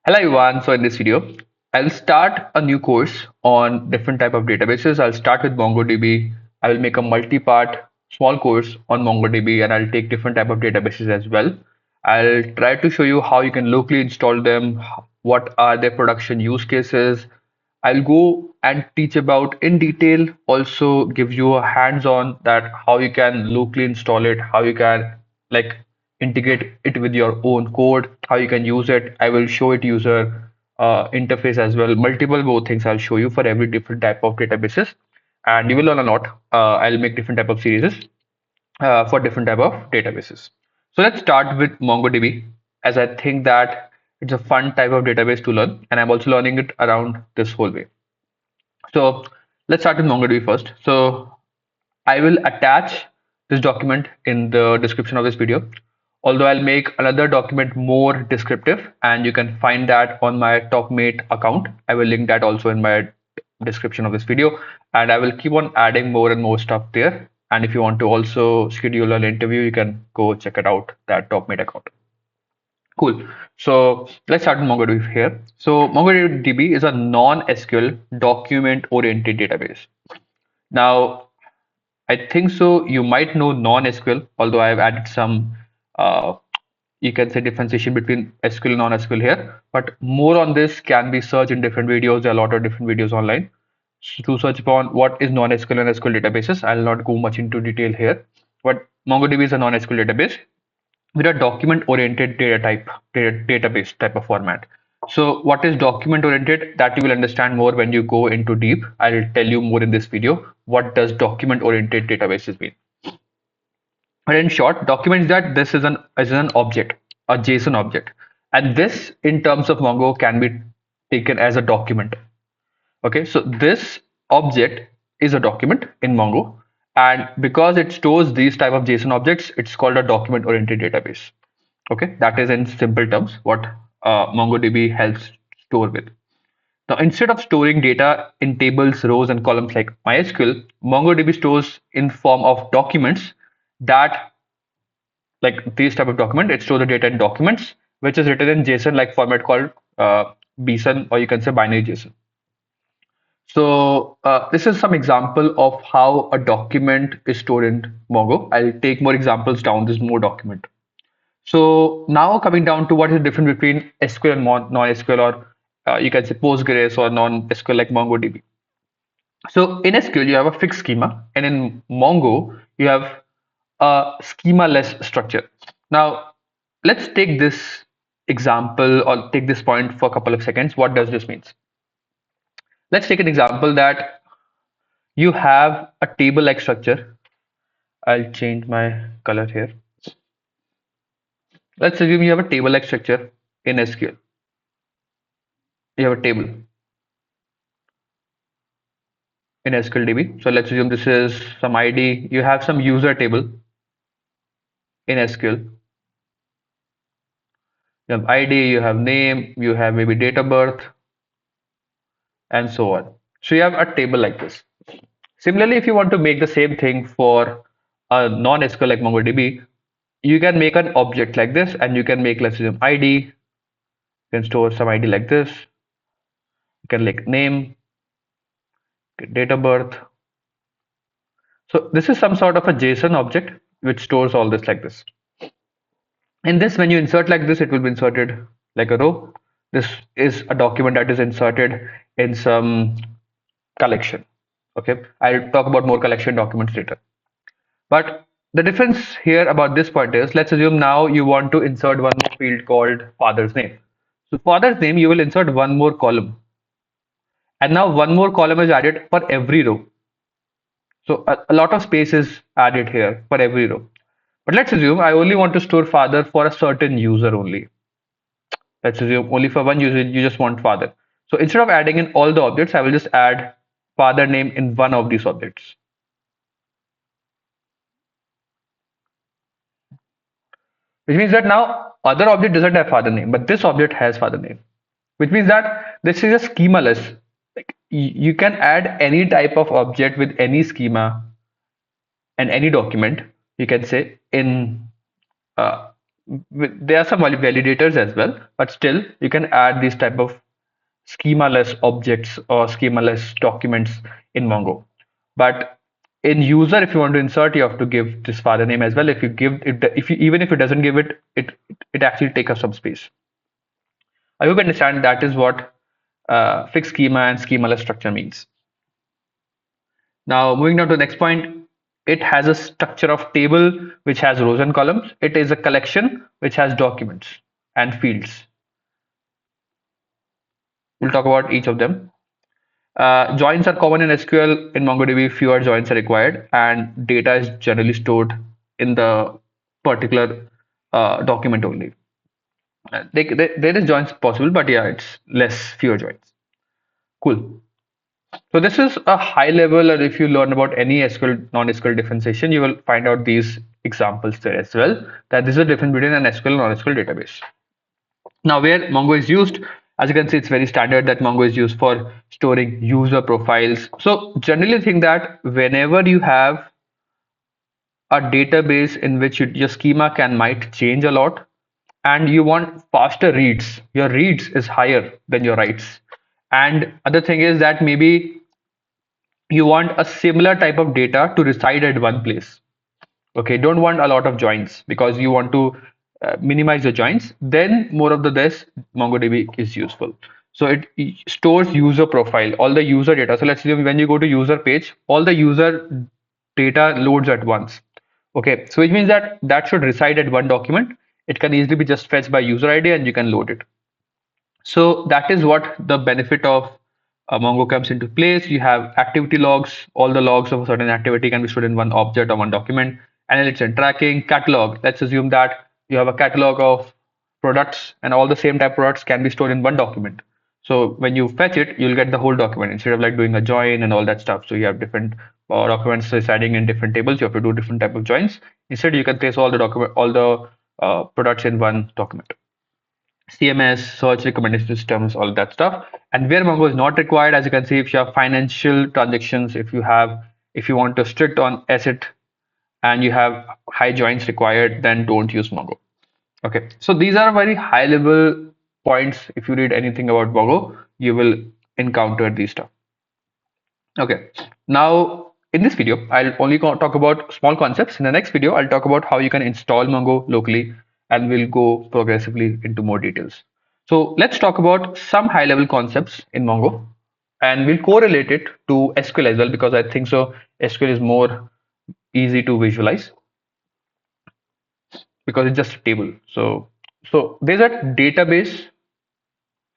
Hello everyone. So in this video, I'll start a new course on different type of databases. I'll start with MongoDB. I will make a multi-part small course on MongoDB and I'll take different type of databases as well. I'll try to show you how you can locally install them, what are their production use cases. I'll go and teach about in detail, also give you a hands-on that how you can locally install it, how you can like integrate it with your own code, how you can use it. I will show it user interface as well. Multiple more things I'll show you for every different type of databases, and you will learn a lot. I'll make different type of series for different type of databases. So let's start with MongoDB, as I think that it's a fun type of database to learn, and I'm also learning it around this whole way. So let's start with MongoDB first. So I will attach this document in the description of this video. Although I'll make another document more descriptive, and you can find that on my TalkMate account. I will link that also in my description of this video, and I will keep on adding more and more stuff there. And if you want to also schedule an interview, you can go check it out, that TalkMate account. Cool. So let's start with MongoDB here. So MongoDB is a non-SQL document-oriented database. Now, I think so. You might know non-SQL, although I have added some, uh, you can say differentiation between SQL and non-SQL here. But more on this can be searched in different videos. There are a lot of different videos online to search upon what is non-SQL and SQL databases. I'll not go much into detail here. But MongoDB is a non-SQL database with a document-oriented database type of format. So what is document-oriented? That you will understand more when you go into deep. I'll tell you more in this video. What does document-oriented databases mean? But in short, document is that this is an object, a JSON object, and this in terms of Mongo can be taken as a document. Okay, so this object is a document in Mongo, and because it stores these type of JSON objects, it's called a document-oriented database. Okay, that is in simple terms what MongoDB helps store with. Now, instead of storing data in tables, rows, and columns like MySQL, MongoDB stores in form of documents that, like these type of document, it stores the data in documents, which is written in JSON like format called BSON, or you can say binary JSON. So this is some example of how a document is stored in Mongo. I'll take more examples down this more document. So now coming down to what is the difference between SQL and non-SQL, or you can say Postgres or non-SQL like MongoDB. So in SQL you have a fixed schema, and in Mongo you have a schema-less structure. Now let's take this example or take this point for a couple of seconds. What does this mean? Let's take an example that you have a table-like structure. I'll change my color here. Let's assume you have a table-like structure in SQL. You have a table in SQLDB. So let's assume this is some ID. You have some user table in SQL. You have ID, you have name, you have maybe date of birth, and so on. So you have a table like this. Similarly, if you want to make the same thing for a non-SQL like MongoDB, you can make an object like this, and you can make, let's assume, ID. You can store some ID like this. You can like name, date of birth. So this is some sort of a JSON object which stores all this like this. In this, when you insert like this, it will be inserted like a row. This is a document that is inserted in some collection. Okay, I'll talk about more collection documents later. But the difference here about this point is, let's assume now you want to insert one more field called father's name. So father's name, you will insert one more column. And now one more column is added for every row. So a lot of space is added here for every row. But let's assume I only want to store father for a certain user only. Let's assume only for one user, you just want father. So instead of adding in all the objects, I will just add father name in one of these objects. Which means that now other object doesn't have father name, but this object has father name. Which means that this is a schemaless. Like you can add any type of object with any schema and any document, you can say, in There are some validators as well, but still you can add these type of schema-less objects or schema-less documents in Mongo. But in user, if you want to insert, you have to give this father name as well. If you give it, if you even if it doesn't give it, it actually takes up some space. I hope you understand that is what fixed schema and schema-less structure means. Now, moving on to the next point, it has a structure of table which has rows and columns. It is a collection which has documents and fields. We'll talk about each of them. Joins are common in SQL. In MongoDB, fewer joins are required, and data is generally stored in the particular document only. There is joins possible, but yeah, it's fewer joins. Cool. So this is a high level, or if you learn about any SQL, non-SQL differentiation, you will find out these examples there as well, that this is a difference between an SQL and non-SQL database. Now, where Mongo is used, as you can see, it's very standard that Mongo is used for storing user profiles. So generally think that whenever you have a database in which your schema can might change a lot and you want faster reads, your reads is higher than your writes. And other thing is that maybe you want a similar type of data to reside at one place. Okay, don't want a lot of joins because you want to minimize the joins. Then more of the this MongoDB is useful. So it stores user profile, all the user data. So let's assume when you go to user page, all the user data loads at once. Okay, so which means that that should reside at one document. It can easily be just fetched by user ID and you can load it. So that is what the benefit of Mongo comes into place. You have activity logs. All the logs of a certain activity can be stored in one object or one document. Analytics and tracking, catalog. Let's assume that you have a catalog of products and all the same type of products can be stored in one document. So when you fetch it, you'll get the whole document instead of like doing a join and all that stuff. So you have different documents residing in different tables. You have to do different type of joins. Instead, you can place all the document, all the products in one document. CMS, search recommendation systems, all that stuff. And where Mongo is not required, as you can see, if you have financial transactions, if you want to strict on asset and you have high joins required, then don't use Mongo. Okay, so these are very high level points. If you read anything about Mongo, you will encounter these stuff. Okay, now in this video, I'll only talk about small concepts. In the next video, I'll talk about how you can install Mongo locally and we'll go progressively into more details. So let's talk about some high level concepts in Mongo and we'll correlate it to SQL as well because I think so SQL is more easy to visualize because it's just a table. So there's a database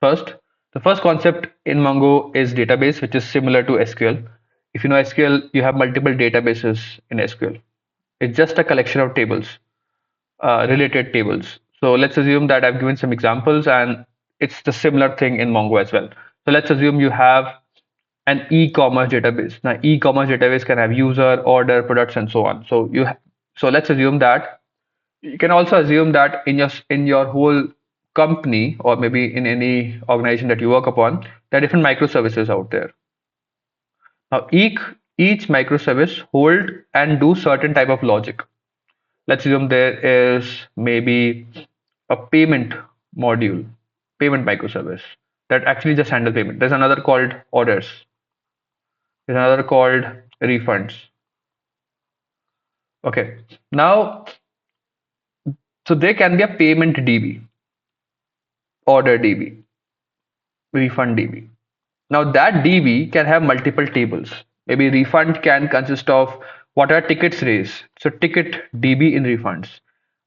first. The first concept in Mongo is database, which is similar to SQL. If you know SQL, you have multiple databases in SQL. It's just a collection of tables, related tables. So let's assume that I've given some examples and it's the similar thing in Mongo as well. So let's assume you have an e-commerce database. Now, e-commerce database can have user, order, products, and so on. So let's assume that you can also assume that in your whole company or maybe in any organization that you work upon, there are different microservices out there. Now, each microservice hold and do certain type of logic. Let's assume there is maybe a payment module, payment microservice that actually just handle payment. There's another called orders. There's another called refunds. Okay. Now, so there can be a payment DB, order DB, refund DB. Now that DB can have multiple tables. Maybe refund can consist of what are tickets raised. So ticket DB in refunds.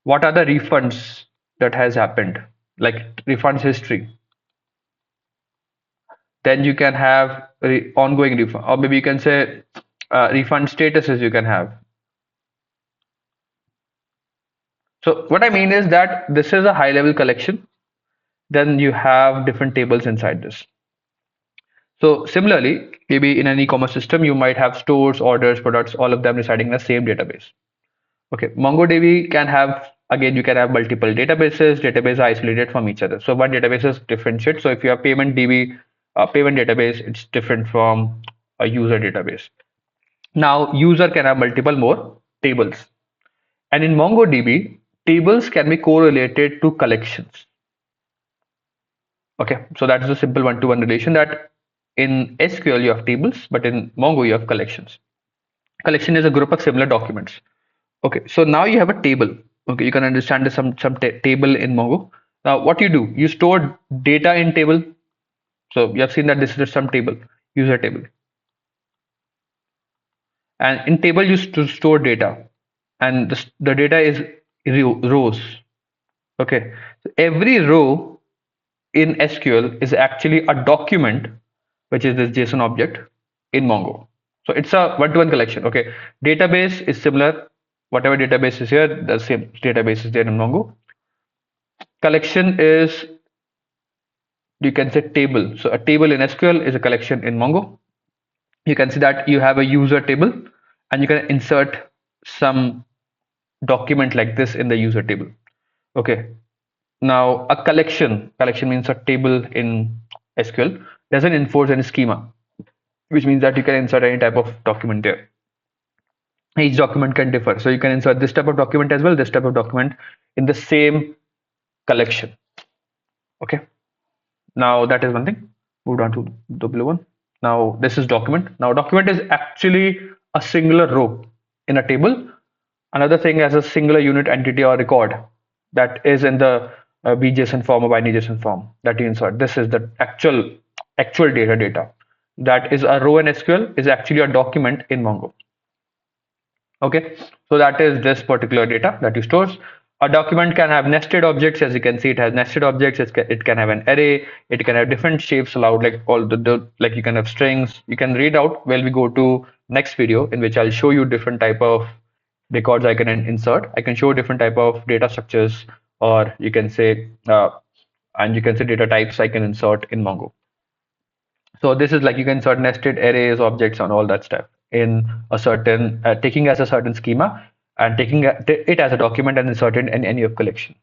What are the refunds that has happened? Like refunds history. Then you can have ongoing refund, or maybe you can say refund statuses you can have. So what I mean is that this is a high level collection. Then you have different tables inside this. So similarly, maybe in an e-commerce system, you might have stores, orders, products, all of them residing in the same database. Okay, MongoDB can have, again, you can have multiple databases. Databases are isolated from each other. So one database is differentiated. So if you have payment DB, payment database, it's different from a user database. Now, user can have multiple more tables. And in MongoDB, tables can be correlated to collections. Okay, so that is a simple one-to-one relation that in SQL you have tables, but in Mongo you have collections. Collection is a group of similar documents. Okay, so now you have a table. Okay, you can understand there's some table in Mongo. Now, what you do, you store data in table. So you have seen that this is some table, user table, and in table you store data, and the data is rows. Okay, so every row in SQL is actually a document, which is this JSON object in Mongo. So it's a one-to-one collection. Okay, database is similar. Whatever database is here, the same database is there in Mongo. Collection is, you can say, table. So a table in SQL is a collection in Mongo. You can see that you have a user table, and you can insert some document like this in the user table. Okay. Now a collection means a table in SQL, doesn't enforce any schema, which means that you can insert any type of document there. Each document can differ. So you can insert this type of document as well, this type of document in the same collection. Okay. Now that is one thing. Moved on to the blue one. Now this is document. Now document is actually a singular row in a table. Another thing as a singular unit entity or record that is in the BJSON form or binary JSON form that you insert. This is the actual data. That is a row in SQL is actually a document in Mongo. Okay, so that is this particular data that you stores. A document can have nested objects. As you can see, it has nested objects. It can have an array. It can have different shapes allowed, like all like you can have strings. You can read out when we go to next video, in which I'll show you different type of records I can insert. I can show different type of data structures, or you can say, and you can say data types I can insert in Mongo. So this is like you can insert nested arrays, objects, and all that stuff in a certain taking as a certain schema and taking it as a document and insert it in any of collection.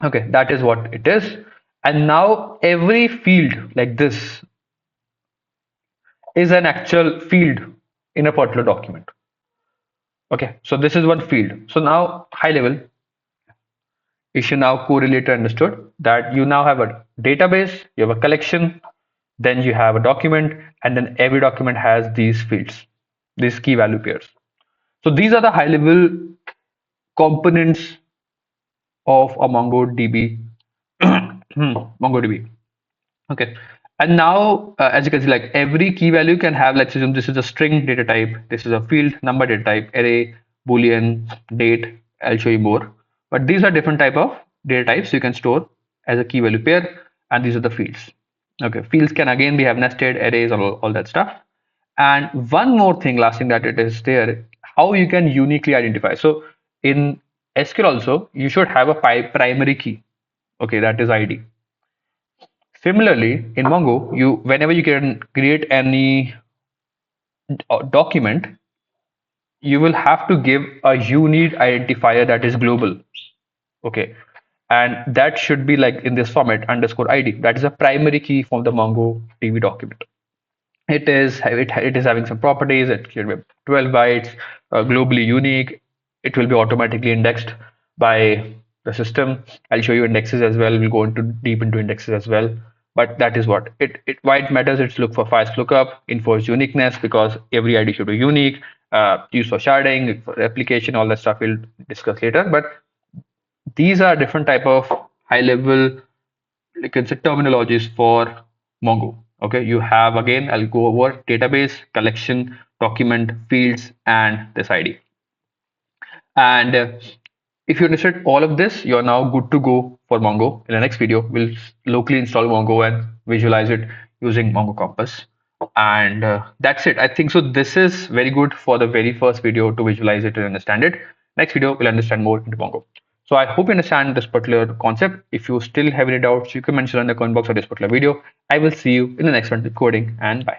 Okay, that is what it is. And now every field like this is an actual field in a particular document. Okay, so this is one field. So now high level, you should now correlate understood that you now have a database, you have a collection, then you have a document, and then every document has these fields, these key value pairs. So these are the high level components of a MongoDB. MongoDB. Okay. And now, as you can see, like every key value can have, let's assume this is a string data type, this is a field number data type, array, boolean, date. I'll show you more. But these are different type of data types you can store as a key value pair, and these are the fields. Okay, fields can again be have nested arrays, all that stuff. And one more thing, last thing that it is there, how you can uniquely identify. So in SQL also, you should have a primary key. Okay, that is ID. Similarly, in Mongo, whenever you can create any document, you will have to give a unique identifier that is global. Okay, and that should be like in this format _ID. That is a primary key from the MongoDB document. It is having some properties. It should be 12 bytes, globally unique. It will be automatically indexed by the system. I'll show you indexes as well. We'll go deep into indexes as well. But that is what why it matters. It's look for fast lookup, enforce uniqueness, because every ID should be unique. Use for sharding, for replication, all that stuff we'll discuss later. But these are different type of high level, you can say, terminologies for Mongo. Okay, you have, again, I'll go over database, collection, document, fields, and this ID. And if you understood all of this, you're now good to go for Mongo. In the next video, we'll locally install Mongo and visualize it using Mongo Compass. And that's it. I think so. This is very good for the very first video to visualize it and understand it. Next video, we'll understand more into Mongo. So I hope you understand this particular concept. If you still have any doubts, you can mention in the comment box of this particular video. I will see you in the next one, recording, and bye.